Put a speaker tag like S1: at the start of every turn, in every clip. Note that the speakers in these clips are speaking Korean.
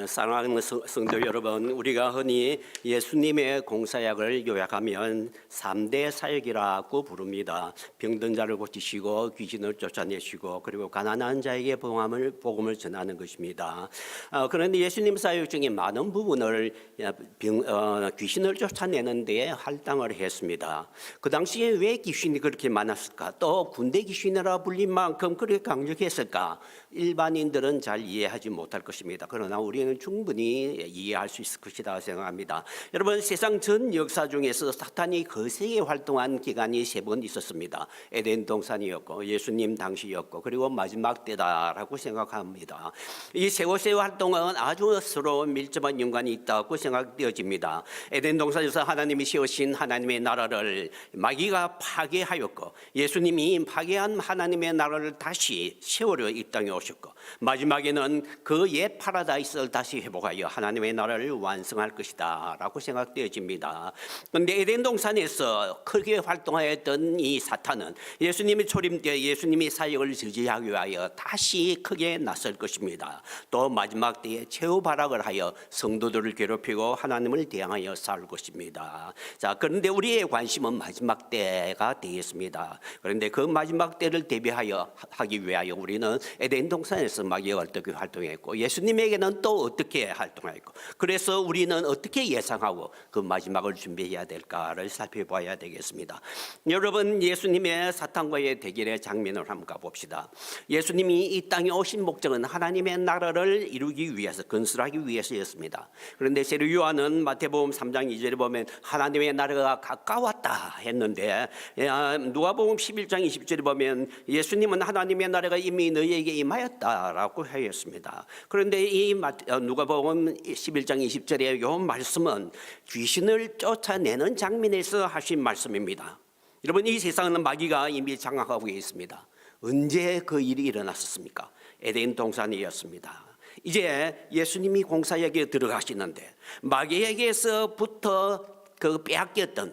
S1: 사랑하는 성도 여러분, 우리가 흔히 예수님의 공사역을 요약하면 3대 사역이라고 부릅니다. 병든 자를 고치시고 귀신을 쫓아내시고 그리고 가난한 자에게 복음을 전하는 것입니다. 그런데 예수님 사역 중에 많은 부분을 귀신을 쫓아내는 데 할당을 했습니다. 그 당시에 왜 귀신이 그렇게 많았을까? 또 군대 귀신이라 불린 만큼 그렇게 강력했을까? 일반인들은 잘 이해하지 못할 것입니다. 그러나 우리는 충분히 이해할 수 있을 것이다 생각합니다. 여러분, 세상 전 역사 중에서 사탄이 거세게 활동한 기간이 3번 있었습니다. 에덴 동산이었고 예수님 당시였고 그리고 마지막 때다라고 생각합니다. 이 세 곳의 활동은 아주 서로 밀접한 연관이 있다고 생각되어집니다. 에덴 동산에서 하나님이 세우신 하나님의 나라를 마귀가 파괴하였고 예수님이 파괴한 하나님의 나라를 다시 세우려 이 땅에 오셨고 마지막에는 그 옛 파라다이스를 다시 회복하여 하나님의 나라를 완성할 것이다 라고 생각되어집니다. 그런데 에덴 동산에서 크게 활동하였던 이 사탄은 예수님이 초림 때 예수님이 사역을 저지하기 위하여 다시 크게 나설 것입니다. 또 마지막 때에 최후 발악을 하여 성도들을 괴롭히고 하나님을 대항하여 싸울 것입니다. 자, 그런데 우리의 관심은 마지막 때가 되겠습니다. 그런데 그 마지막 때를 대비하여 하기 위하여 우리는 에덴 동산에서 마귀가 어떻게 활동했고 예수님에게는 또 어떻게 활동했고 그래서 우리는 어떻게 예상하고 그 마지막을 준비해야 될까를 살펴봐야 되겠습니다. 여러분, 예수님의 사탄과의 대결의 장면을 한번 가봅시다. 예수님이 이 땅에 오신 목적은 하나님의 나라를 이루기 위해서 건설하기 위해서였습니다. 그런데 세례 요한은 마태복음 3장 2절에 보면 하나님의 나라가 가까웠다 했는데 누가복음 11장 20절에 보면 예수님은 하나님의 나라가 이미 너희에게 임하였다라고 하였습니다. 그런데 이 누가복음 11장 20절의 이 말씀은 귀신을 쫓아내는 장면에서 하신 말씀입니다. 여러분, 이 세상은 마귀가 이미 장악하고 있습니다. 언제 그 일이 일어났었습니까? 에덴 동산이었습니다. 이제 예수님이 공사역에 들어가시는데 마귀에게서부터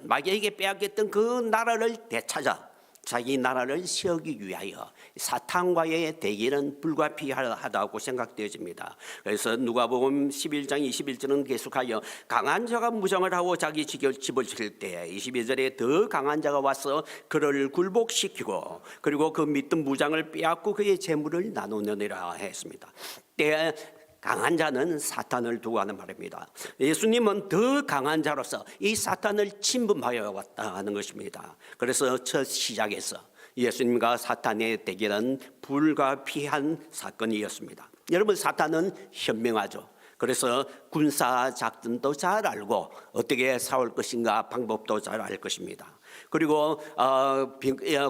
S1: 마귀에게 빼앗겼던 그 나라를 되찾아 자기 나라를 세우기 위하여 사탄과의 대결은 불가피하다고 생각되어집니다. 그래서 누가복음 11장 21절은 계속하여 강한 자가 무장을 하고 자기 집을 칠 때 22절에 더 강한 자가 와서 그를 굴복시키고 그리고 그 믿던 무장을 빼앗고 그의 재물을 나누느니라 했습니다. 때 강한 자는 사탄을 두고 하는 말입니다. 예수님은 더 강한 자로서 이 사탄을 침범하여 왔다는 것입니다. 그래서 첫 시작에서 예수님과 사탄의 대결은 불가피한 사건이었습니다. 여러분, 사탄은 현명하죠. 그래서 군사 작전도 잘 알고 어떻게 싸울 것인가 방법도 잘 알 것입니다. 그리고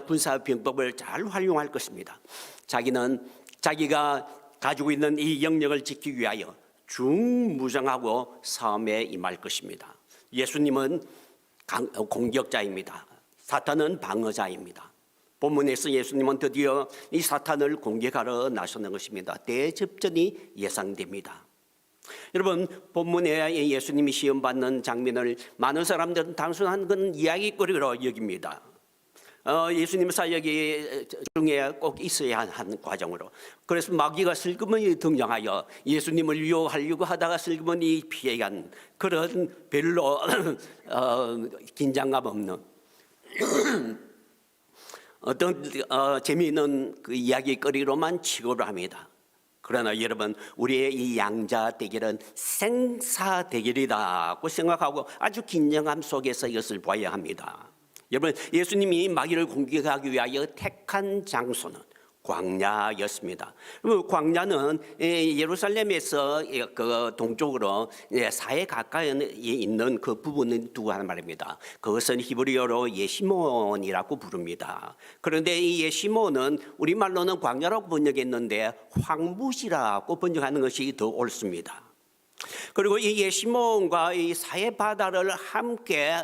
S1: 군사 병법을 잘 활용할 것입니다. 자기가 가지고 있는 이 영역을 지키기 위하여 중무장하고 싸움에 임할 것입니다. 예수님은 공격자입니다. 사탄은 방어자입니다. 본문에서 예수님은 드디어 이 사탄을 공격하러 나서는 것입니다. 대접전이 예상됩니다. 여러분, 본문에 예수님이 시험받는 장면을 많은 사람들은 단순한 건 이야기거리로 여깁니다. 예수님 사역이 중에 꼭 있어야 하는 과정으로. 그래서 마귀가 슬그머니 등장하여 예수님을 유혹하려고 하다가 슬그머니 피해간 그런 별로 긴장감 없는 어떤 재미있는 그 이야기거리로만 치고를 합니다. 그러나 여러분, 우리의 이 양자 대결은 생사 대결이라고 생각하고 아주 긴장감 속에서 이것을 봐야 합니다. 여러분, 예수님이 마귀를 공격하기 위하여 택한 장소는 광야였습니다. 광야는 예루살렘에서 그 동쪽으로 사해 가까이 있는 그 부분을 두고 하는 말입니다. 그것은 히브리어로 예시몬이라고 부릅니다. 그런데 이 예시몬은 우리말로는 광야라고 번역했는데 황무지라고 번역하는 것이 더 옳습니다. 그리고 이 예시몬과 이 사해 바다를 함께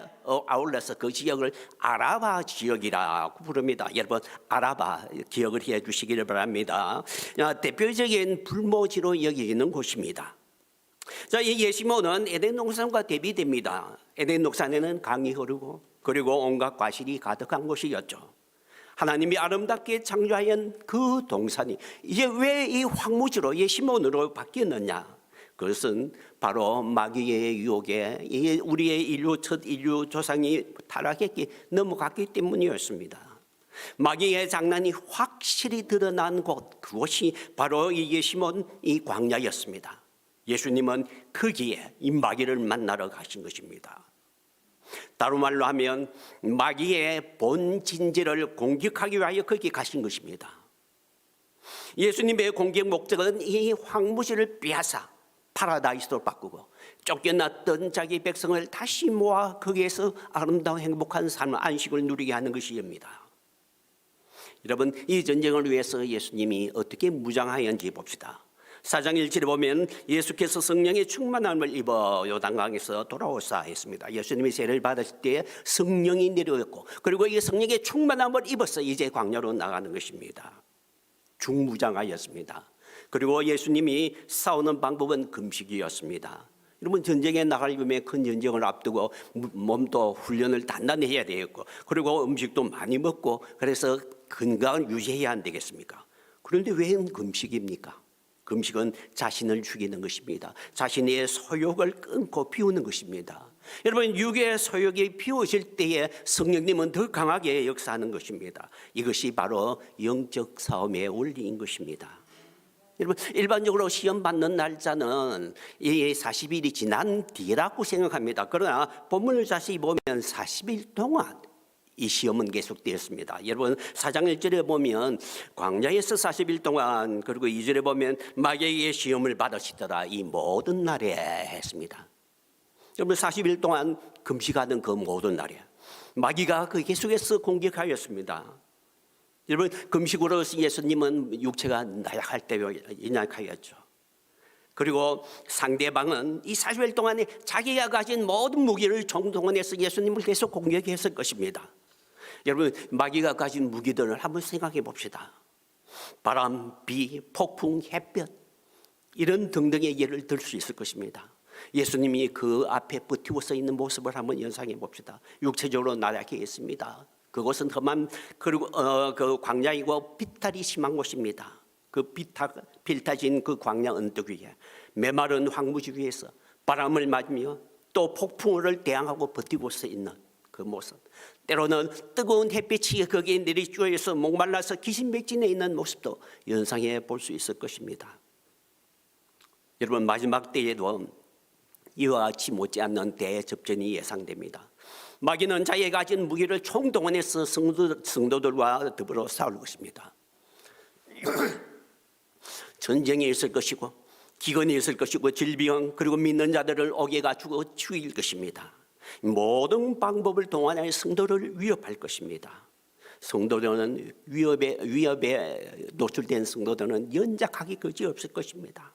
S1: 아울러서 그 지역을 아라바 지역이라고 부릅니다. 여러분, 아라바 기억을 해 주시기를 바랍니다. 대표적인 불모지로 여기는 곳입니다. 자, 이 예시몬은 에덴 동산과 대비됩니다. 에덴 동산에는 강이 흐르고 그리고 온갖 과실이 가득한 곳이었죠. 하나님이 아름답게 창조한 그 동산이 이제 왜 이 황무지로 예시몬으로 바뀌었느냐? 그것은 바로 마귀의 유혹에 우리의 첫 인류 조상이 타락했기 넘어갔기 때문이었습니다. 마귀의 장난이 확실히 드러난 곳, 그곳이 바로 이게 시몬 이 광야였습니다. 예수님은 거기에 이 마귀를 만나러 가신 것입니다. 다른 말로 하면 마귀의 본 진지를 공격하기 위하여 거기 가신 것입니다. 예수님의 공격 목적은 이 황무지를 빼앗아 파라다이스로 바꾸고 쫓겨났던 자기 백성을 다시 모아 거기에서 아름다운 행복한 삶, 안식을 누리게 하는 것입니다. 여러분, 이 전쟁을 위해서 예수님이 어떻게 무장하였는지 봅시다. 4장 1절에 보면 예수께서 성령의 충만함을 입어 요단강에서 돌아오사 했습니다. 예수님이 세례를 받으실 때 성령이 내려왔고, 그리고 이 성령의 충만함을 입어서 이제 광야로 나가는 것입니다. 중무장하였습니다. 그리고 예수님이 싸우는 방법은 금식이었습니다. 여러분, 전쟁에 나가려면 큰 전쟁을 앞두고 몸도 훈련을 단단히 해야 되겠고, 그리고 음식도 많이 먹고, 그래서 건강을 유지해야 안 되겠습니까? 그런데 왜 금식입니까? 금식은 자신을 죽이는 것입니다. 자신의 소욕을 끊고 비우는 것입니다. 여러분, 육의 소욕이 비워질 때에 성령님은 더 강하게 역사하는 것입니다. 이것이 바로 영적 싸움의 원리인 것입니다. 여러분, 일반적으로 시험 받는 날짜는 이 40일이 지난 뒤라고 생각합니다. 그러나 본문을 자세히 보면 40일 동안 이 시험은 계속되었습니다. 여러분, 4장 1절에 보면 광야에서 40일 동안, 그리고 2절에 보면 마귀의 시험을 받으시더라 이 모든 날에 했습니다. 여러분, 40일 동안 금식하는 그 모든 날에 마귀가 그 계속해서 공격하였습니다. 여러분, 금식으로 예수님은 육체가 나약할 때 연약하였죠. 그리고 상대방은 이 40일 동안에 자기가 가진 모든 무기를 총동원해서 예수님을 계속 공격했을 것입니다. 여러분, 마귀가 가진 무기들을 한번 생각해 봅시다. 바람, 비, 폭풍, 햇볕, 이런 등등의 예를 들 수 있을 것입니다. 예수님이 그 앞에 버티고 서 있는 모습을 한번 연상해 봅시다. 육체적으로 나약해 있습니다. 그곳은 험한, 그리고 그 광야이고 비탈이 심한 곳입니다. 그 빌타진 그 광야 언덕 위에 메마른 황무지 위에서 바람을 맞으며 또 폭풍을 대항하고 버티고 서 있는 그 모습, 때로는 뜨거운 햇빛이 거기에 내리쬐어서 목말라서 기신맥진해 있는 모습도 연상해 볼 수 있을 것입니다. 여러분, 마지막 때에도 이와 같이 못지않는 대접전이 예상됩니다. 마귀는 자기가 가진 무기를 총동원해서 성도들과 더불어 싸울 것입니다. 전쟁이 있을 것이고, 기근이 있을 것이고, 질병, 그리고 믿는 자들을 옥에 갇히고 죽일 것입니다. 모든 방법을 동원하여 성도를 위협할 것입니다. 성도들은 위협에 노출된 성도들은 연약하기 그지없을 것입니다.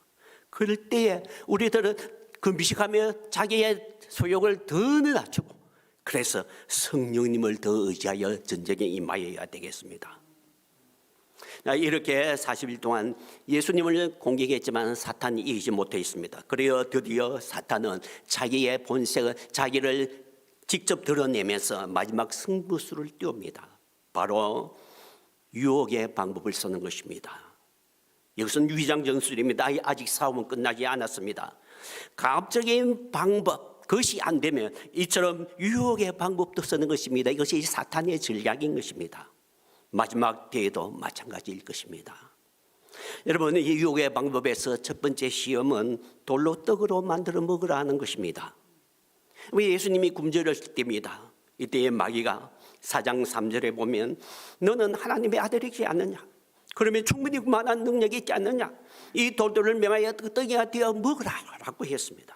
S1: 그럴 때에 우리들은 금식하며 자기의 소욕을 더 낮추고, 그래서 성령님을 더 의지하여 전쟁에 임하여야 되겠습니다. 이렇게 40일 동안 예수님을 공격했지만 사탄이 이기지 못해 있습니다. 그래야 드디어 사탄은 자기의 본색을, 자기를 직접 드러내면서 마지막 승부수를 띄웁니다. 바로 유혹의 방법을 쓰는 것입니다. 이것은 위장전술입니다. 아직 싸움은 끝나지 않았습니다. 가압적인 방법, 그것이 안 되면 이처럼 유혹의 방법도 쓰는 것입니다. 이것이 사탄의 전략인 것입니다. 마지막 때에도 마찬가지일 것입니다. 여러분, 이 유혹의 방법에서 첫 번째 시험은 돌로 떡으로 만들어 먹으라 하는 것입니다. 예수님이 굶주렸을 때입니다. 이때 마귀가 4장 3절에 보면 너는 하나님의 아들이지 않느냐? 그러면 충분히 그만한 능력이 있지 않느냐? 이 돌들을 명하여 떡이가 되어 먹으라 라고 했습니다.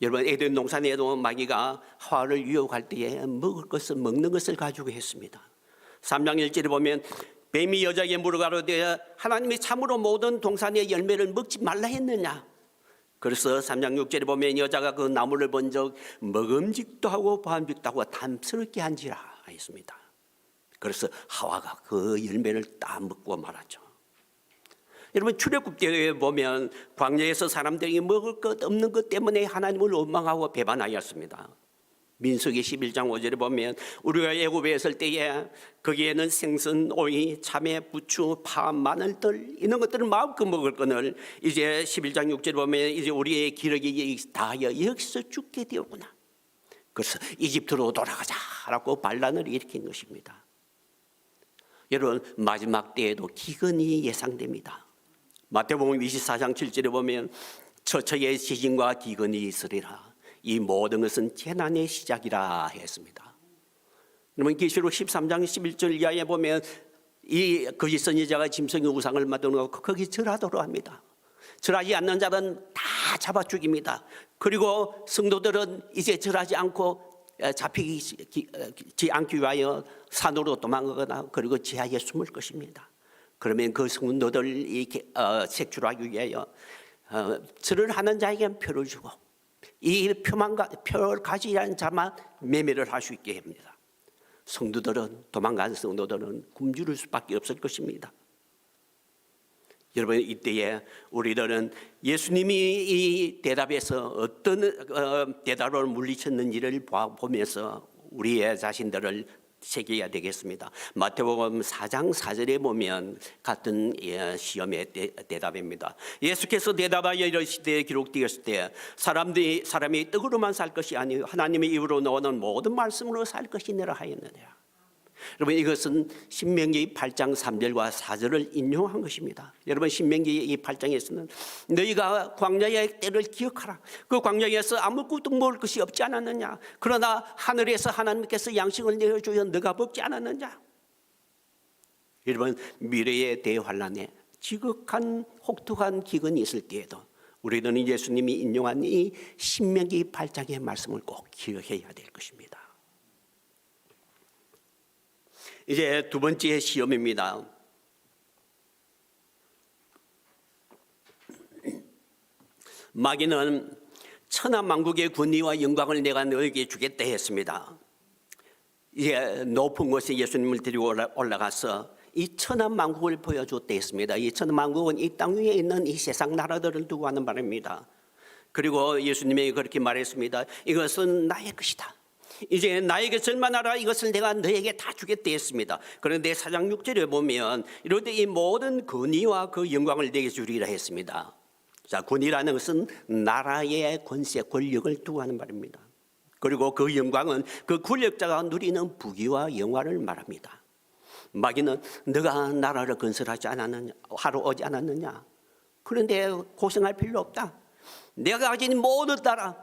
S1: 여러분, 에덴 동산에도 마귀가 하와를 유혹할 때에 먹는 것을 가지고 했습니다. 3장 1절에 보면 뱀이 여자에게 물어가로되 하나님이 참으로 모든 동산의 열매를 먹지 말라 했느냐? 그래서 3장 6절에 보면 여자가 그 나무를 본 적 먹음직도 하고 보암직도 하고 탐스럽게 한지라 했습니다. 그래서 하와가 그 열매를 다 먹고 말았죠. 여러분, 출애굽기에 보면 광야에서 사람들이 먹을 것 없는 것 때문에 하나님을 원망하고 배반하였습니다. 민수기 11장 5절에 보면 우리가 애굽에 있을 때에 거기에는 생선, 오이, 참외, 부추, 파, 마늘들 이런 것들을 마음껏 먹을 거늘 이제 11장 6절에 보면 이제 우리의 기력이 다하여 여기서 죽게 되었구나. 그래서 이집트로 돌아가자라고 반란을 일으킨 것입니다. 여러분 마지막 때에도 기근이 예상됩니다. 마태복음 24장 7절에 보면 처처에 지진과 기근이 있으리라. 이 모든 것은 재난의 시작이라 했습니다. 그러면 계시록 13장 11절 이하에 보면 이 거짓 선지자가 짐승의 우상을 만들어 거기 절하도록 합니다. 절하지 않는 자는 다 잡아 죽입니다. 그리고 성도들은 이제 절하지 않고 잡히지 않기 위하여 산으로 도망가거나 그리고 지하에 숨을 것입니다. 그러면 그 성도들이 색출하기 위하여 절을 하는 자에게 표를 주고 이 표를 가지지 않은 자만 매매를 할 수 있게 합니다. 성도들은 도망간 성도들은 굶주릴 수밖에 없을 것입니다. 여러분 이때에 우리들은 예수님이 이 대답에서 어떤 대답을 물리쳤는지를 보면서 우리의 자신들을 새겨야 되겠습니다. 마태복음 4장 4절에 보면 같은 시험의 대답입니다. 예수께서 대답하여 이르시되 기록되었을 때 사람이 떡으로만 살 것이 아니요 하나님의 입으로 나오는 모든 말씀으로 살 것이니라 하였느니라. 여러분 이것은 신명기 8장 3절과 4절을 인용한 것입니다. 여러분 신명기 이 8장에서는 너희가 광야의 때를 기억하라. 그 광야에서 아무것도 먹을 것이 없지 않았느냐. 그러나 하늘에서 하나님께서 양식을 내어주어 너가 먹지 않았느냐. 여러분 미래의 대환란에 지극한 혹독한 기근이 있을 때에도 우리는 예수님이 인용한 이 신명기 8장의 말씀을 꼭 기억해야 될 것입니다. 이제 두 번째 시험입니다. 마귀는 천하만국의 권위와 영광을 내가 너에게 주겠다 했습니다. 이제 높은 곳에 예수님을 데리고 올라가서 이 천하만국을 보여줬다 했습니다. 이 천하만국은 이 땅 위에 있는 이 세상 나라들을 두고 하는 말입니다. 그리고 예수님이 그렇게 말했습니다. 이것은 나의 것이다. 이제 나에게 절만하라. 이것을 내가 너에게 다 주겠다 했습니다. 그런데 4장 6절에 보면 이럴 때 이 모든 권위와 그 영광을 내게 주리라 했습니다. 자, 권위라는 것은 나라의 권세, 권력을 두고 하는 말입니다. 그리고 그 영광은 그 권력자가 누리는 부귀와 영화를 말합니다. 마귀는 너가 나라를 건설하지 않았느냐, 하러 오지 않았느냐. 그런데 고생할 필요 없다. 내가 가진 모든 나라,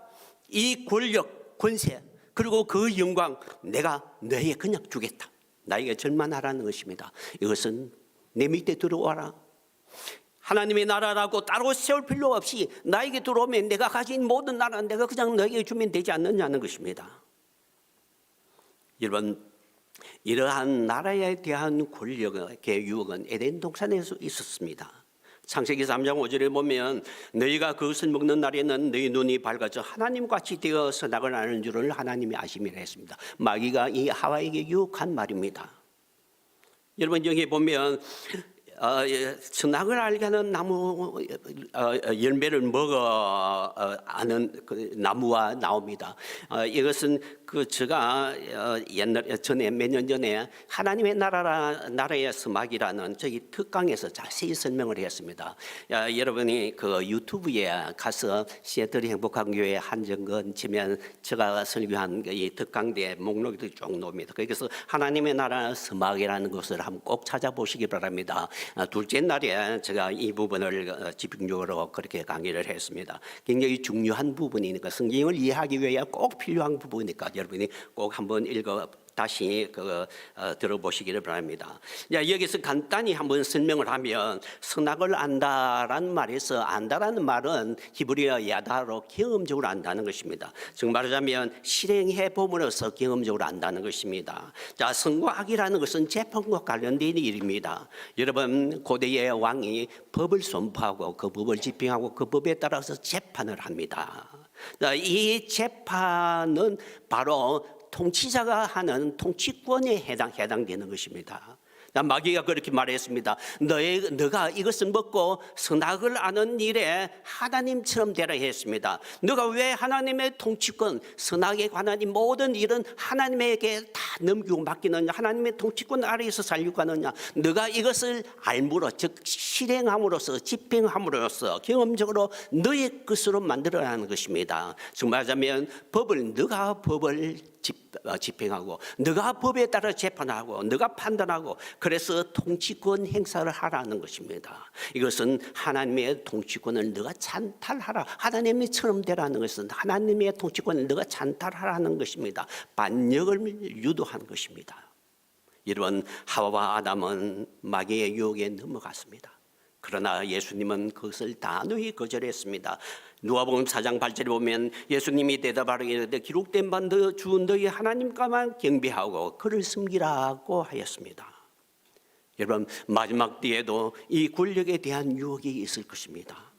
S1: 이 권력, 권세 그리고 그 영광 내가 너에게 그냥 주겠다. 나에게 절만하라는 것입니다. 이것은 내 밑에 들어와라. 하나님의 나라라고 따로 세울 필요 없이 나에게 들어오면 내가 가진 모든 나라는 내가 그냥 너에게 주면 되지 않느냐는 것입니다. 여러분 이러한 나라에 대한 권력의 유혹은 에덴 동산에서 있었습니다. 창세기 3장 5절에 보면 너희가 그것을 먹는 날에는 너희 눈이 밝아져 하나님같이 되어 선악을 아는 줄을 하나님이 아심이라 했습니다. 마귀가 이 하와에게 유혹한 말입니다. 여러분 여기 보면 선악을 알게 하는 나무 열매를 먹어 아는 그 나무와 나옵니다. 이것은 제가 전에 몇 년 전에 하나님의 나라의 서막이라는 저기 특강에서 자세히 설명을 했습니다. 여러분이 그 유튜브에 가서 시애틀 행복한 교회 한정건 치면 제가 설교한 이 특강대 목록이 쭉 나옵니다. 거기서 하나님의 나라 서막이라는 것을 한번 꼭 찾아보시기 바랍니다. 둘째 날에 제가 이 부분을 집중적으로 그렇게 강의를 했습니다. 굉장히 중요한 부분이니까 성경을 이해하기 위해 꼭 필요한 부분이니까 여러분이 꼭 한번 다시 들어보시기를 바랍니다. 여기서 간단히 한번 설명을 하면 선악을 안다라는 말에서 안다라는 말은 히브리어 야다로 경험적으로 안다는 것입니다. 즉 말하자면 실행해 봄으로써 경험적으로 안다는 것입니다. 자, 선과 악이라는 것은 재판과 관련된 일입니다. 여러분 고대의 왕이 법을 선포하고 그 법을 집행하고 그 법에 따라서 재판을 합니다. 자, 이 재판은 바로 통치자가 하는 통치권에 해당되는 것입니다. 마귀가 그렇게 말했습니다. 너가 이것을 먹고 선악을 아는 일에 하나님처럼 되라 했습니다. 너가 왜 하나님의 통치권, 선악에 관한 이 모든 일은 하나님에게 다 넘기고 맡기느냐, 하나님의 통치권 아래에서 살려고 하느냐. 너가 이것을 알므로, 즉 실행함으로써, 집행함으로써 경험적으로 너의 것으로 만들어가는 것입니다. 즉 말하자면 너가 법을 집행하고, 너가 법에 따라 재판하고, 너가 판단하고, 그래서 통치권 행사를 하라는 것입니다. 이것은 하나님의 통치권을 너가 찬탈하라, 하나님처럼 되라는 것은 하나님의 통치권을 너가 찬탈하라는 것입니다. 반역을 유도하는 것입니다. 여러분, 하와와 아담은 마귀의 유혹에 넘어갔습니다. 그러나 예수님은 그것을 단호히 거절했습니다. 누가복음 4장 8절에 보면 예수님이 대답하기를 이르되 기록된 바 주 너희 하나님과만 경배하고 그를 섬기라고 하였습니다. 여러분, 마지막 때에도 이 권력에 대한 유혹이 있을 것입니다.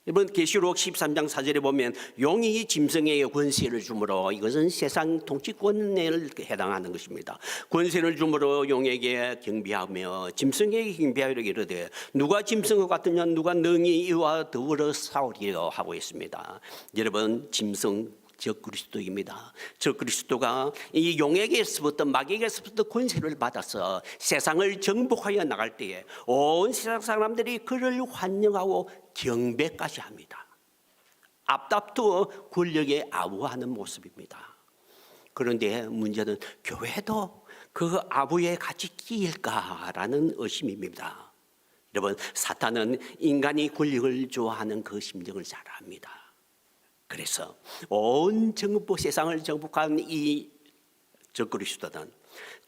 S1: 이번 계시록 13장 4절에 보면 용이 짐승에게 권세를 주므로, 이것은 세상 통치권에 해당하는 것입니다. 권세를 주므로 용에게 경배하며 짐승에게 경배하리라 이르되 누가 짐승과 같으냐, 누가 능히 이와 더불어 싸우리라 하고 있습니다. 여러분, 짐승 적 그리스도입니다. 적 그리스도가 이 용에게서부터, 마귀에게서부터 권세를 받아서 세상을 정복하여 나갈 때에 온 세상 사람들이 그를 환영하고 경배까지 합니다. 앞다투어 권력에 아부하는 모습입니다. 그런데 문제는 교회도 그 아부에 같이 끼일까라는 의심입니다. 여러분, 사탄은 인간이 권력을 좋아하는 그 심정을 잘 압니다. 그래서 온 정보, 세상을 정복한 이 적그리스도는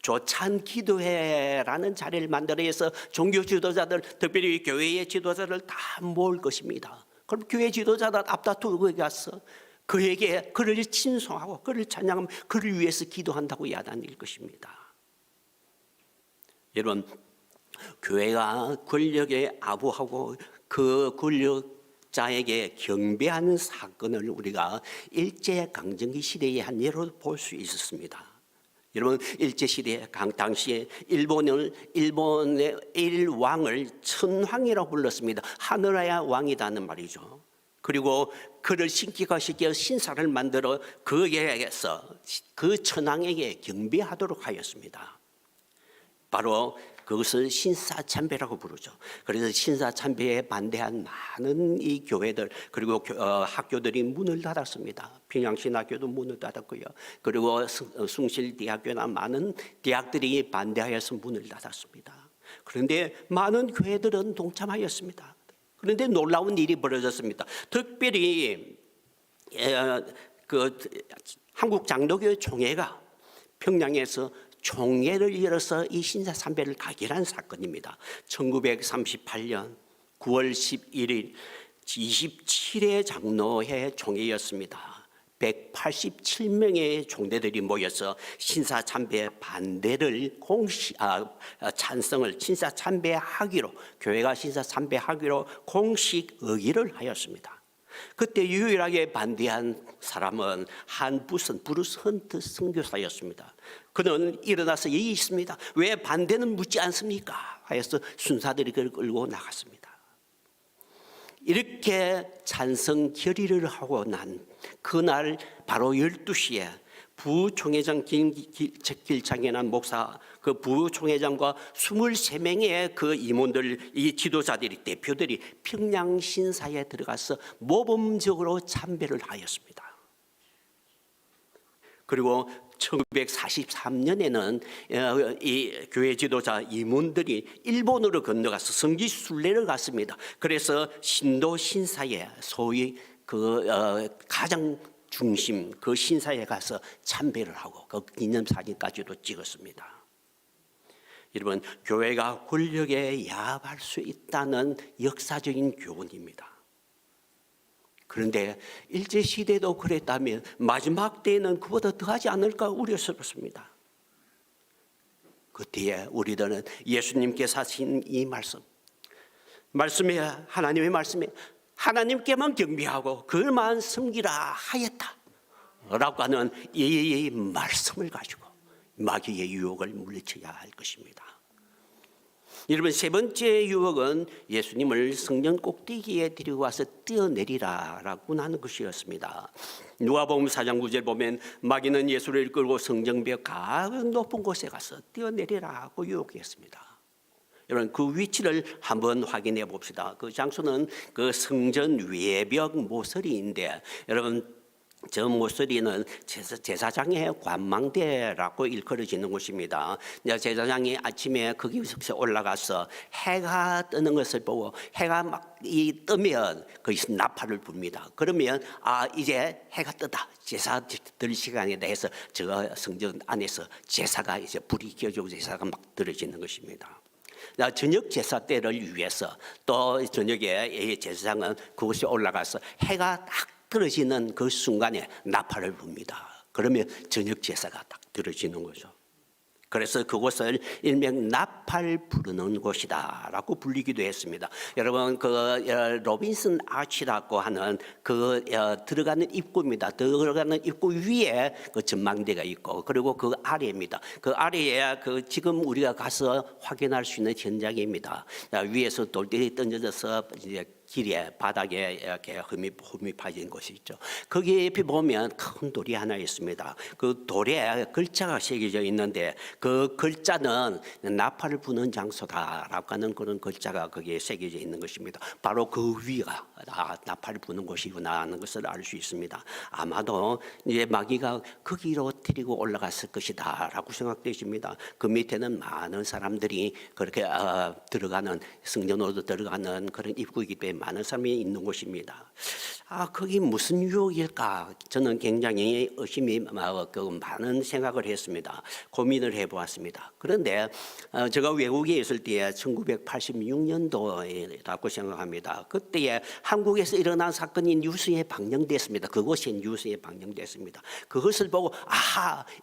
S1: 조찬 기도회라는 자리를 만들어서 종교 지도자들, 특별히 교회의 지도자를 다 모을 것입니다. 그럼 교회 지도자들 앞다투고 가서 그에게 그를 친송하고 그를 찬양하면 그를 위해서 기도한다고 이야기할 것입니다. 여러분, 교회가 권력에 아부하고 그 권력자에게 경배하는 사건을 우리가 일제강점기 시대의 한 예로 볼 수 있었습니다. 여러분, 일제시대 당시에 일본의 일왕을 천황이라고 불렀습니다. 하늘의 왕이라는 말이죠. 그리고 그를 신기화시켜 신사를 만들어 그에게서 그 천황에게 경배하도록 하였습니다. 바로 그것을 신사참배라고 부르죠. 그래서 신사참배에 반대한 많은 이 교회들, 그리고 학교들이 문을 닫았습니다. 평양신학교도 문을 닫았고요. 그리고 숭실대학교나 많은 대학들이 반대하여서 문을 닫았습니다. 그런데 많은 교회들은 동참하였습니다. 그런데 놀라운 일이 벌어졌습니다. 특별히 한국 장로교 총회가 평양에서 총회를 열어서 이 신사참배를 가결한 사건입니다. 1938년 9월 11일 27회 장로회 총회였습니다. 187명의 총대들이 모여서 신사참배 반대를 찬성을 신사참배하기로, 교회가 신사참배하기로 공식 의결을 하였습니다. 그때 유일하게 반대한 사람은 브루스 헌트 선교사였습니다. 그는 일어나서 여기 있습니다. 왜 반대는 묻지 않습니까? 하여서 순사들이 그를 끌고 나갔습니다. 이렇게 찬성 결의를 하고 난 그날 바로 12시에 부총회장 길창현한 목사, 그 부총회장과 23명의 그 임원들, 이 지도자들이, 대표들이 평양 신사에 들어가서 모범적으로 참배를 하였습니다. 그리고 1943년에는 이 교회 지도자 임원들이 일본으로 건너가서 성지순례를 갔습니다. 그래서 신도 신사에 소위 가장 중심 그 신사에 가서 참배를 하고 그 기념사진까지도 찍었습니다. 여러분, 교회가 권력에 야합할 수 있다는 역사적인 교훈입니다. 그런데 일제시대도 그랬다면 마지막 때에는 그보다 더하지 않을까 우려스럽습니다. 그때에 우리들은 예수님께서 하신 이 말씀에 하나님의 말씀에 하나님께만 경배하고 그만 섬기라 하였다 라고 하는 이 말씀을 가지고 마귀의 유혹을 물리쳐야 할 것입니다. 여러분, 세 번째 유혹은 예수님을 성전 꼭대기에 데리고 와서 뛰어내리라라고 하는 것이었습니다. 누가복음 4장 9절 보면 마귀는 예수를 이끌고 성전벽 가장 높은 곳에 가서 뛰어내리라고 유혹했습니다. 여러분, 그 위치를 한번 확인해 봅시다. 그 장소는 그 성전 외벽 모서리인데, 여러분, 저 모서리는 제사장의 관망대라고 일컬어지는 곳입니다. 제사장이 아침에 거기서 올라가서 해가 뜨는 것을 보고 해가 막 뜨면 거기서 나팔을 붑니다. 그러면 이제 해가 뜨다, 제사 드릴 시간이다 해서 저 성전 안에서 제사가 이제 불이 켜지고 제사가 막 드려지는 것입니다. 저녁 제사 때를 위해서 또 저녁에 제사장은 그곳에 올라가서 해가 딱 떨어지는 그 순간에 나팔을 붑니다. 그러면 저녁 제사가 딱 들어지는 거죠. 그래서 그곳을 일명 나팔 부르는 곳이다라고 불리기도 했습니다. 여러분, 그 로빈슨 아치라고 하는 그 들어가는 입구입니다. 들어가는 입구 위에 그 전망대가 있고, 그리고 그 아래입니다. 그 아래에 그 지금 우리가 가서 확인할 수 있는 현장입니다. 위에서 돌들이 던져져서 이제 길에 바닥에 이렇게 흠이 파진 곳이 있죠. 거기에 옆에 보면 큰 돌이 하나 있습니다. 그 돌에 글자가 새겨져 있는데 그 글자는 나팔을 부는 장소다라고 하는 그런 글자가 거기에 새겨져 있는 것입니다. 바로 그 위가 나팔을 부는 곳이구나 하는 것을 알 수 있습니다. 아마도 이제 마귀가 거기로 데리고 올라갔을 것이다라고 생각되십니다. 그 밑에는 많은 사람들이 그렇게 들어가는 성전으로 들어가는 그런 입구이기 때문에 많은 사람이 있는 곳입니다. 거기 무슨 유혹일까? 저는 굉장히 의심이 많은 생각을 했습니다. 고민을 해보았습니다. 그런데 제가 외국에 있을 때 1986년도라고 생각합니다. 그때에 한국에서 일어난 사건이 뉴스에 방영됐습니다. 그것이 뉴스에 방영됐습니다. 그것을 보고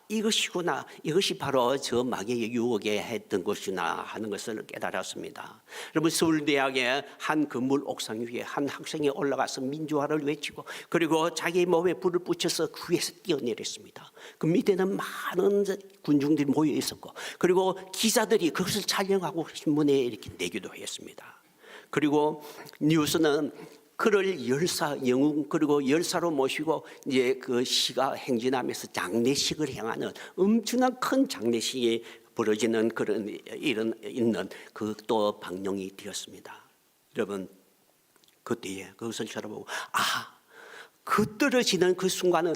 S1: 이것이구나, 이것이 바로 저 마귀의 유혹에 했던 것이나 하는 것을 깨달았습니다. 여러분, 서울대학의 한 건물 옥상 위에 한 학생이 올라가서 민주화를 외치고, 그리고 자기 몸에 불을 붙여서 그 위에서 뛰어내렸습니다. 그 밑에는 많은 군중들이 모여 있었고, 그리고 기자들이 그것을 촬영하고 신문에 이렇게 내기도 했습니다. 그리고 뉴스는 그를 영웅 그리고 열사로 모시고 이제 그 시가 행진하면서 장례식을 행하는 엄청난 큰 장례식이 벌어지는 그런 일은 있는 그 또 방영이 되었습니다. 여러분, 그때에 그것을 쳐다보고 그 떨어지는 그 순간은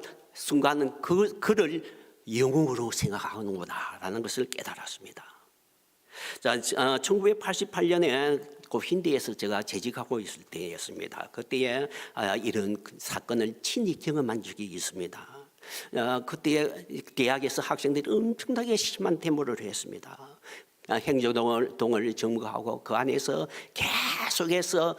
S1: 그를 영웅으로 생각하는구나라는 것을 깨달았습니다. 자, 1988년에 그 힌디에서 제가 재직하고 있을 때였습니다. 그때에 이런 사건을 친히 경험한 적이 있습니다. 그때 대학에서 학생들이 엄청나게 심한 데모를 했습니다. 행정동을 점거하고 그 안에서 계속해서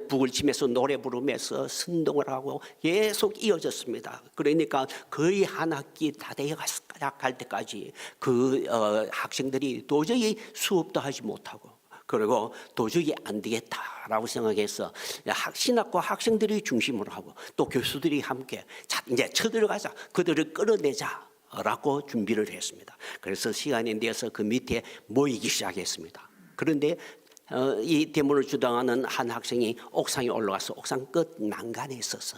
S1: 북을 치면서 노래 부르면서 선동을 하고 계속 이어졌습니다. 그러니까 거의 한 학기 다 돼갈 때까지 그 학생들이 도저히 수업도 하지 못하고, 그리고 도저히 안 되겠다라고 생각해서 신학과 학생들이 중심으로 하고 또 교수들이 함께 이제 쳐들어가자, 그들을 끌어내자 라고 준비를 했습니다. 그래서 시간이 되어서 그 밑에 모이기 시작했습니다. 그런데 이 데모를 주장하는 한 학생이 옥상에 올라가서 옥상 끝 난간에 있어서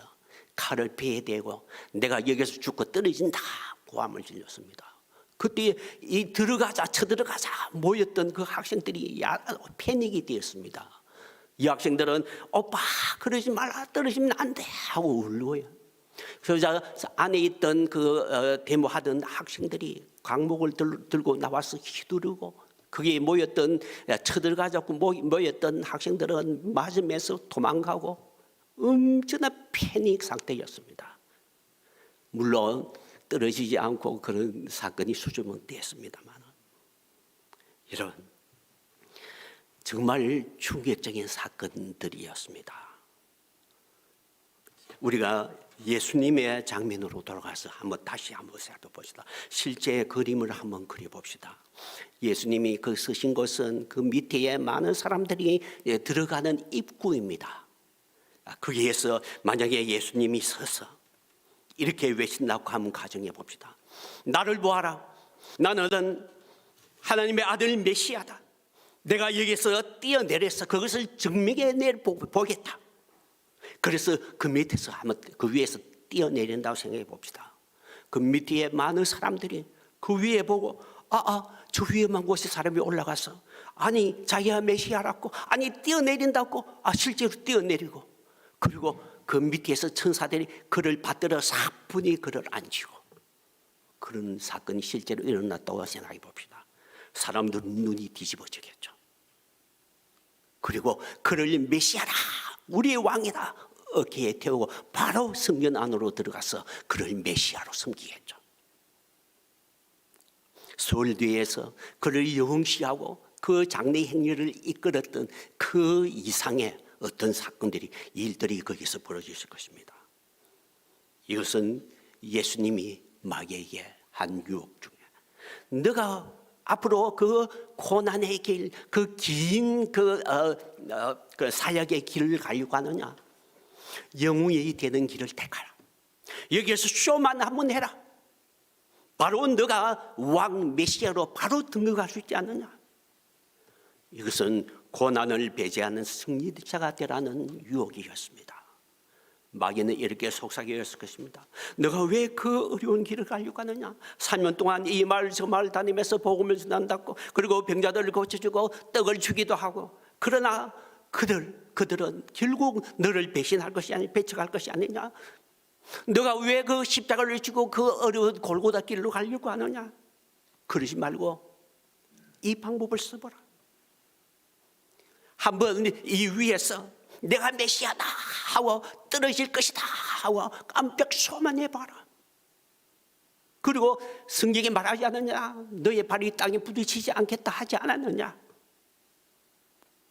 S1: 칼을 배에 대고 내가 여기서 죽고 떨어진다 고함을 질렀습니다. 그때 이 쳐들어가자 모였던 그 학생들이 패닉이 되었습니다. 이 학생들은 오빠 그러지 말라, 떨어지면 안 돼 하고 울고요. 그래서 안에 있던 그 데모하던 학생들이 강목을 들고 나와서 휘두르고, 거기에 쳐들어가자고 모였던 학생들은 맞으면서 도망가고 엄청난 패닉 상태였습니다. 물론 떨어지지 않고 그런 사건이 수주문 됐습니다만, 이런 정말 충격적인 사건들이었습니다. 우리가 예수님의 장면으로 돌아가서 다시 한번 살펴봅시다. 실제 그림을 한번 그려봅시다. 예수님이 그 서신 곳은 그 밑에 많은 사람들이 들어가는 입구입니다. 거기에서 만약에 예수님이 서서 이렇게 외친다고 한번 가정해 봅시다. 나를 보아라. 나는 하나님의 아들 메시아다. 내가 여기서 뛰어내려서 그것을 증명해 보겠다. 그래서 그 밑에서 한번 그 위에서 뛰어내린다고 생각해 봅시다. 그 밑에 많은 사람들이 그 위에 보고 저 위에만 곳에 사람이 올라가서 아니 자기가 메시아라고 아니 뛰어내린다고 실제로 뛰어내리고 그리고 그 밑에서 천사들이 그를 받들어 사뿐히 그를 앉히고 그런 사건이 실제로 일어났다고 생각해 봅시다. 사람들은 눈이 뒤집어지겠죠. 그리고 그를 메시아라 우리의 왕이다 어깨에 태우고 바로 성전 안으로 들어가서 그를 메시아로 섬기겠죠. 서울대에서 그를 영시하고 그 장례 행렬을 이끌었던 그 이상의 어떤 사건들이 일들이 거기서 벌어질 것입니다. 이것은 예수님이 마귀에게 한 유혹 중에 너가 앞으로 그 고난의 길, 그 긴 그 사역의 길을 가려고 하느냐? 영웅이 되는 길을 택하라. 여기에서 쇼만 한번 해라. 바로 너가 왕 메시아로 바로 등극할 수 있지 않느냐? 이것은 고난을 배제하는 승리자가 되라는 유혹이었습니다. 마귀는 이렇게 속삭였을 것입니다. 너가 왜 그 어려운 길을 가려고 하느냐? 3년 동안 이 마을 저 마을 다니면서 복음을 전한다고 그리고 병자들을 고쳐주고 떡을 주기도 하고 그러나 그들은 결국 너를 배신할 것이 아니 배척할 것이 아니냐? 너가 왜 그 십자가를 지고 그 어려운 골고다 길로 가려고 하느냐? 그러지 말고 이 방법을 써보라. 한번 이 위에서 내가 메시아다 하고 떨어질 것이다 하고 깜짝 소만해봐라. 그리고 성경에 말하지 않느냐? 너의 발이 땅에 부딪히지 않겠다 하지 않았느냐?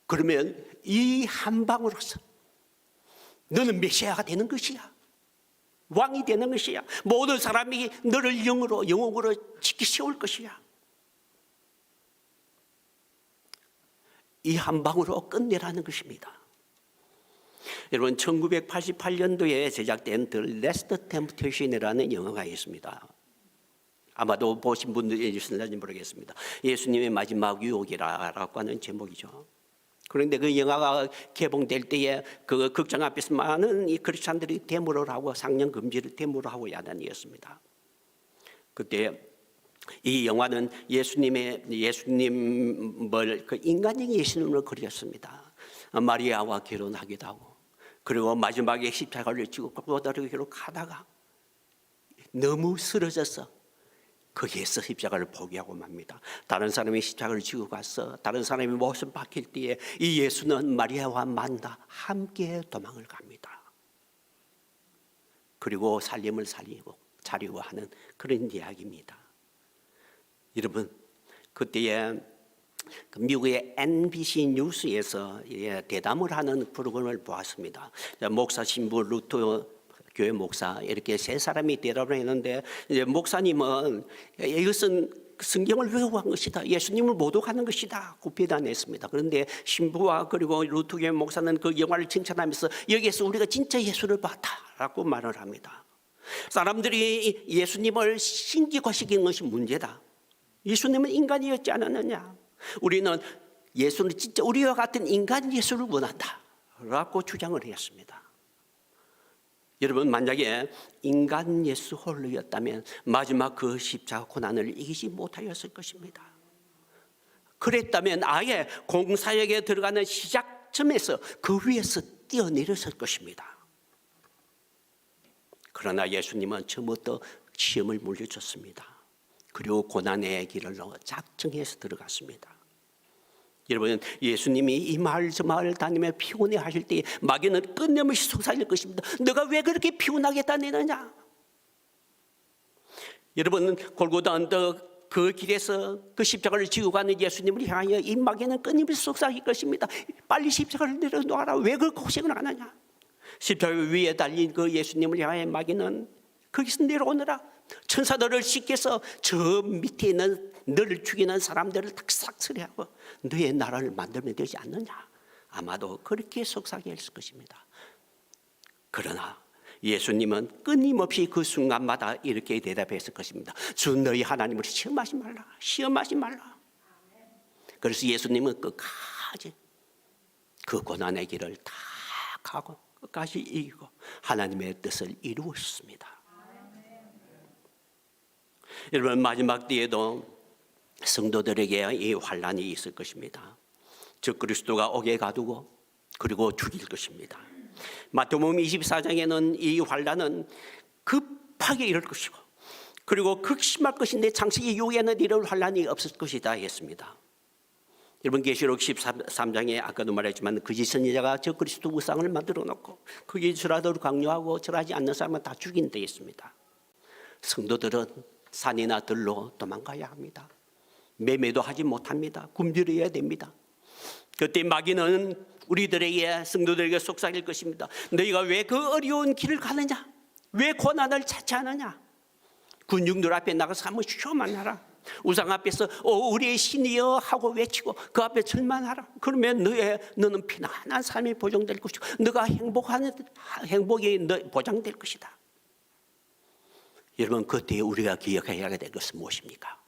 S1: 그러면 이 한 방으로서 너는 메시아가 되는 것이야. 왕이 되는 것이야. 모든 사람이 너를 영웅으로 지키 세울 것이야. 이 한 방으로 끝내라는 것입니다. 여러분 1988년도에 제작된 The Last Temptation이라는 영화가 있습니다. 아마도 보신 분들이 있을지 모르겠습니다. 예수님의 마지막 유혹이라고 하는 제목이죠. 그런데 그 영화가 개봉될 때에 그 극장 앞에서 많은 이 크리스찬들이 데모를 하고 상영 금지를 데모를 하고 야단이었습니다. 그때 이 영화는 예수님을 그 인간적인 예수님을 그렸습니다. 마리아와 결혼하기도 하고 그리고 마지막에 십자가를 지고 골고다를 길로 가다가 너무 쓰러져서 거기에서 십자가를 포기하고 맙니다. 다른 사람이 십자가를 지고 가서 다른 사람이 모습 바뀔 때에 이 예수는 마리아와 만나 함께 도망을 갑니다. 그리고 살림을 차리고 하는 그런 이야기입니다. 여러분 그때에 미국의 NBC 뉴스에서 대담을 하는 프로그램을 보았습니다. 목사, 신부, 루터 교회 목사 이렇게 세 사람이 대답을 했는데 이제 목사님은 이것은 성경을 왜곡한 것이다. 예수님을 모독하는 것이다. 고 비난했습니다. 그런데 신부와 그리고 루터 교회 목사는 그 영화를 칭찬하면서 여기에서 우리가 진짜 예수를 봤다라고 말을 합니다. 사람들이 예수님을 신기화시킨 것이 문제다. 예수님은 인간이었지 않았느냐? 우리는 예수는 진짜 우리와 같은 인간 예수를 원한다라고 주장을 했습니다. 여러분 만약에 인간 예수 홀로였다면 마지막 그 십자가 고난을 이기지 못하였을 것입니다. 그랬다면 아예 공사역에 들어가는 시작점에서 그 위에서 뛰어내렸을 것입니다. 그러나 예수님은 처음부터 시험을 물려줬습니다. 그리고 고난의 길을 작정해서 들어갔습니다. 여러분 예수님이 이 마을 저 마을 다니며 피곤해 하실 때 마귀는 끊임없이 속삭일 것입니다. 너가 왜 그렇게 피곤하게 다니느냐? 여러분 골고다 언덕 그 길에서 그 십자가를 지고 가는 예수님을 향하여 이 마귀는 끊임없이 속삭일 것입니다. 빨리 십자가를 내려놓아라. 왜 그 고생을 하느냐? 십자가 위에 달린 그 예수님을 향하여 마귀는 거기서 내려오느라 천사들을 시켜서 저 밑에 있는 너를 죽이는 사람들을 딱 삭스리하고 너의 나라를 만들면 되지 않느냐? 아마도 그렇게 속삭였을 것입니다. 그러나 예수님은 끊임없이 그 순간마다 이렇게 대답했을 것입니다. 주 너희 하나님을 시험하지 말라. 시험하지 말라. 그래서 예수님은 끝까지 그 고난의 길을 다 가고 끝까지 이기고 하나님의 뜻을 이루었습니다. 여러분, 마지막 때에도 성도들에게 이 환난이 있을 것입니다. 즉 그리스도가 옥에 가두고 그리고 죽일 것입니다. 마태복음 24장에는 이 환난은 급하게 이럴 것이고 그리고 극심할 것인데 창세기 6에는 이런 환난이 없을 것이다 했습니다. 여러분, 계시록 13장에 아까도 말했지만 거짓 선지자가 저 그리스도 우상을 만들어 놓고 그게 절하도록 강요하고 절하지 않는 사람은 다 죽인다 했습니다. 성도들은 산이나 들로 도망가야 합니다. 매매도 하지 못합니다. 굶주려야 됩니다. 그때 마귀는 우리들에게, 성도들에게 속삭일 것입니다. 너희가 왜 그 어려운 길을 가느냐? 왜 고난을 차치하느냐? 군중들 앞에 나가서 한번 쉬어만 하라. 우상 앞에서 우리의 신이여 하고 외치고 그 앞에 절만하라. 그러면 너는 편안한 삶이 보장될 것이고 너가 행복이 보장될 것이다. 여러분, 그때 우리가 기억해야 될 것은 무엇입니까?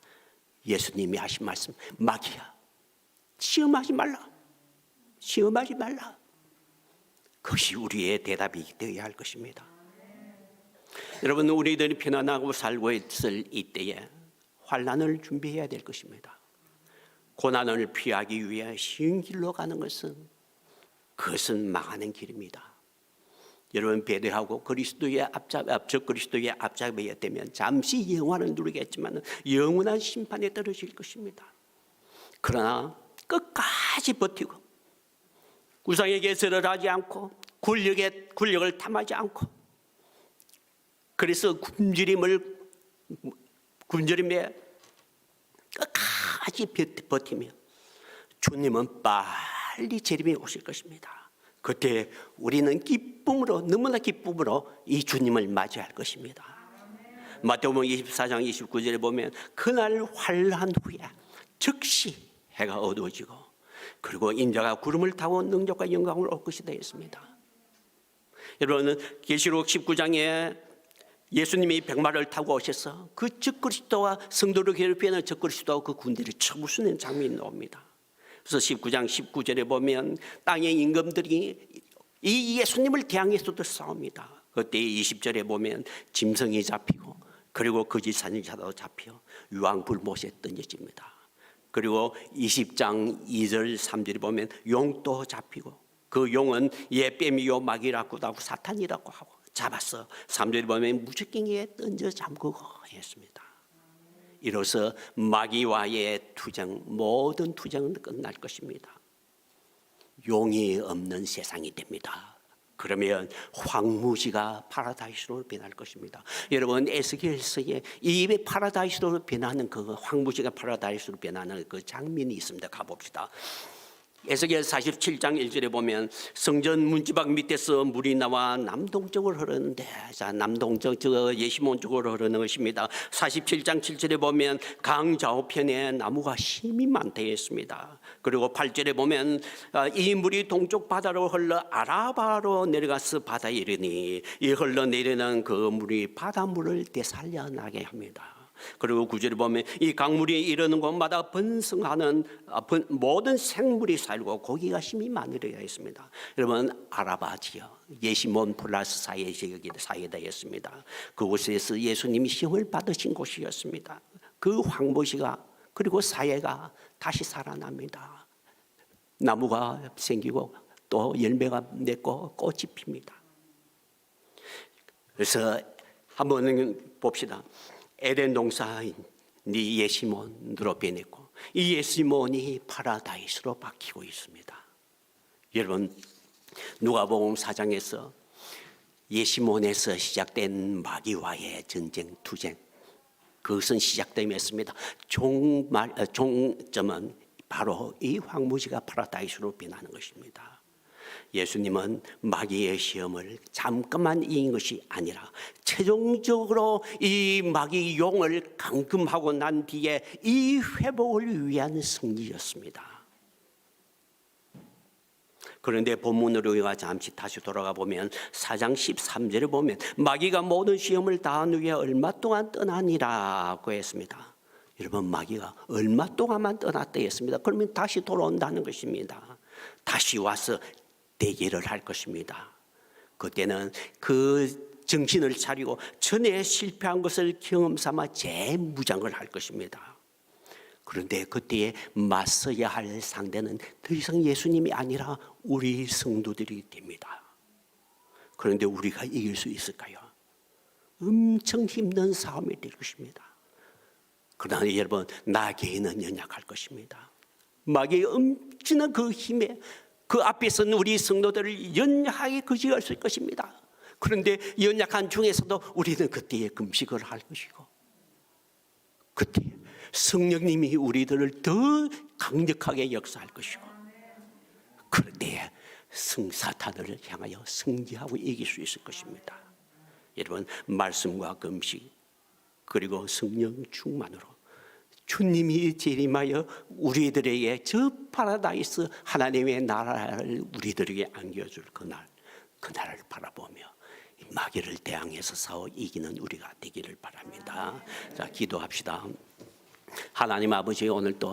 S1: 예수님이 하신 말씀, 마귀야, 시험하지 말라. 시험하지 말라. 그것이 우리의 대답이 되어야 할 것입니다. 여러분, 우리들이 편안하고 살고 있을 이때에 환난을 준비해야 될 것입니다. 고난을 피하기 위해 쉬운 길로 가는 그것은 망하는 길입니다. 여러분, 배대하고 그리스도의 앞잡이에 되면 잠시 영화를 누리겠지만 영원한 심판에 떨어질 것입니다. 그러나 끝까지 버티고 우상에게 절하지 않고 권력을 탐하지 않고 그래서 굶주림에 끝까지 버티며 주님은 빨리 재림이 오실 것입니다. 그때 우리는 너무나 기쁨으로 이 주님을 맞이할 것입니다. 마태복음 24장 29절에 보면 그날 환난 후에 즉시 해가 어두워지고 그리고 인자가 구름을 타고 능력과 영광을 올 것이다 했습니다. 여러분은 계시록 19장에 예수님이 백마를 타고 오셔서 그 적그리스도와 성도를 괴롭히는 적그리스도와 그 군대를 쳐부수는 장면이 나옵니다. 그래서 19장 19절에 보면 땅의 임금들이 이 예수님을 대항해서도 싸웁니다. 그때 20절에 보면 짐승이 잡히고 그리고 거짓 선지자도 잡혀 유황불못에 던져집니다. 그리고 20장 2절 3절에 보면 용도 잡히고 그 용은 예뱀이요 마귀라고도 하고 사탄이라고 하고 잡았어. 3절에 보면 무적갱이에 던져 잠그고 했습니다. 이로써 마귀와의 투쟁, 모든 투쟁은 끝날 것입니다. 용이 없는 세상이 됩니다. 그러면 황무지가 파라다이스로 변할 것입니다. 여러분, 에스겔서에 이 파라다이스로 변하는 그 황무지가 파라다이스로 변하는 그 장면이 있습니다. 가봅시다. 에스겔 47장 1절에 보면 성전 문지방 밑에서 물이 나와 남동쪽으로 흐르는데, 자, 남동쪽 예시몬 쪽으로 흐르는 것입니다. 47장 7절에 보면 강 좌우편에 나무가 심이 많다 했습니다. 그리고 8절에 보면 이 물이 동쪽 바다로 흘러 아라바로 내려가서 바다에 이르니 이 흘러내리는 그 물이 바닷물을 되살려나게 합니다. 그리고 9절에 보면 이 강물이 이르는 곳마다 번성하는 모든 생물이 살고 고기가 힘이 많으려 했습니다. 여러분, 아라바 지역 예시몬 플러스 사이다 했습니다. 그곳에서 예수님이 시험을 받으신 곳이었습니다. 그 황무지가 그리고 사회가 다시 살아납니다. 나무가 생기고 또 열매가 맺고 꽃이 핍니다. 그래서 한번 봅시다. 에덴 동산이 예시몬으로 변했고 이 예시몬이 파라다이스로 바뀌고 있습니다. 여러분, 누가복음 4장에서 예시몬에서 시작된 마귀와의 전쟁, 투쟁, 그것은 시작됨이었습니다. 종점은 바로 이 황무지가 파라다이스로 변하는 것입니다. 예수님은 마귀의 시험을 잠깐만 이긴 것이 아니라 최종적으로 이 마귀 용을 감금하고 난 뒤에 이 회복을 위한 승리였습니다. 그런데 본문으로 우리가 잠시 다시 돌아가 보면 4장 13절에 보면 마귀가 모든 시험을 다한 후에 얼마 동안 떠나니라고 했습니다. 여러분, 마귀가 얼마 동안만 떠났다 했습니다. 그러면 다시 돌아온다는 것입니다. 다시 와서 대기를 할 것입니다. 그때는 그 정신을 차리고 전에 실패한 것을 경험 삼아 재무장을 할 것입니다. 그런데 그때에 맞서야 할 상대는 더 이상 예수님이 아니라 우리 성도들이 됩니다. 그런데 우리가 이길 수 있을까요? 엄청 힘든 싸움이 될 것입니다. 그러나 여러분, 나 개인은 연약할 것입니다. 마귀의 엄청난 그 힘에 그 앞에서는 우리 성도들을 연약하게 거지할 수 있을 것입니다. 그런데 연약한 중에서도 우리는 그때에 금식을 할 것이고, 그때 성령님이 우리들을 더 강력하게 역사할 것이고, 그때 사탄을 향하여 승리하고 이길 수 있을 것입니다. 여러분, 말씀과 금식 그리고 성령 충만으로 주님이 재림하여 우리들에게 저 파라다이스 하나님의 나라를 우리들에게 안겨줄 그날을 바라보며 마귀를 대항해서 싸워 이기는 우리가 되기를 바랍니다. 자, 기도합시다. 하나님 아버지, 오늘 또